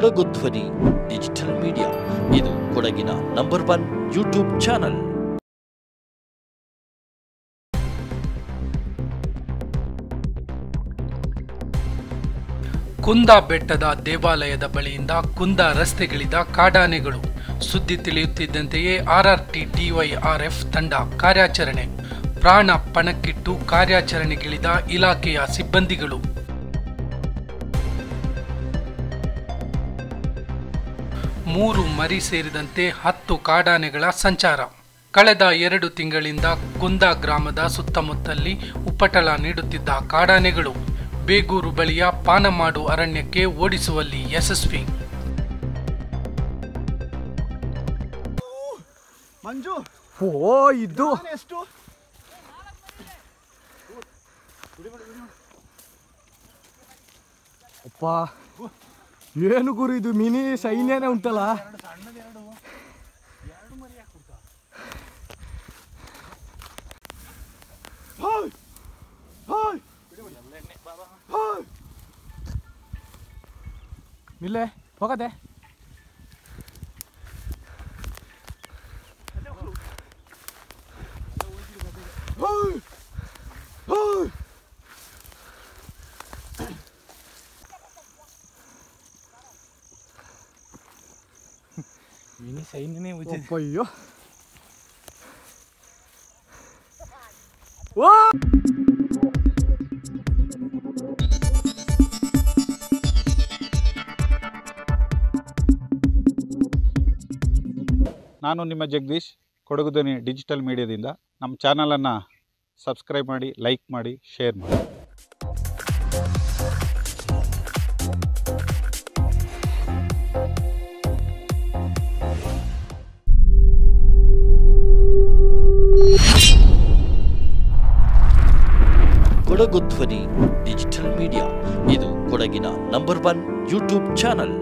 ಕೊಡಗು ಧ್ವನಿ digital media, ಇದು ಕೊಡಗಿನ ನಂಬರ್ 1 ಯೂಟ್ಯೂಬ್ ಚಾನಲ್. ಕುಂದ ಬೆಟ್ಟದ ದೇವಾಲಯದ ಬಳಿಯಿಂದ ಕುಂದ ರಸ್ತೆಗಿಳಿದ ಕಾಡಾನೆಗಳು. ಸುದ್ದಿ ತಿಳಿಯುತ್ತಿದ್ದಂತೆಯೇ RRT DYRF ತಂಡ ಕಾರ್ಯಾಚರಣೆ. ಪ್ರಾಣ ಪಣಕ್ಕಿಟ್ಟು ಕಾರ್ಯಾಚರಣೆಗಿಳಿದ ಇಲಾಖೆಯ ಸಿಬ್ಬಂದಿಗಳು. ಮೂರು ಮರಿ ಸೇರಿದಂತೆ 10 ಕಾಡಾನೆಗಳ ಸಂಚಾರ. ಕಳೆದ 2 ತಿಂಗಳಿಂದ ಕುಂದ ಗ್ರಾಮದ ಸುತ್ತಮುತ್ತಲಿ ಉಪಟಳ ನೀಡುತ್ತಿದ್ದ ಕಾಡಾನೆಗಳು ಬೇಗೂರು ಬಳಿಯ ಪಾನಮಾಡು ಅರಣ್ಯಕ್ಕೆ ಓಡಿಸುವಲ್ಲಿ ಯಶಸ್ವಿ. ಮಂಜು ಇದು ಎಷ್ಟು ಅಪ್ಪ ಏನು ಗುರು, ಇದು ಮಿನಿ ಸೈನ್ಯನೇ ಉಂಟಲ್ಲ. ಇಲ್ಲೇ ಹೋಗದೆ ಮಿನಿ ಸೈನ್ಯನೇ ಅಯ್ಯೋ. ನಾನು ನಿಮ್ಮ ಜಗದೀಶ್, ಕೊಡಗು ಧ್ವನಿ ಡಿಜಿಟಲ್ ಮೀಡಿಯಾದಿಂದ. ನಮ್ಮ ಚಾನಲನ್ನು ಸಬ್ಸ್ಕ್ರೈಬ್ ಮಾಡಿ, ಲೈಕ್ ಮಾಡಿ, ಶೇರ್ ಮಾಡಿ. ಕೊಡಗು ಧ್ವನಿ ಡಿಜಿಟಲ್ ಮೀಡಿಯಾ, ಇದು ಕೊಡಗಿನ ನಂಬರ್ 1 ಯೂಟ್ಯೂಬ್ ಚಾನಲ್.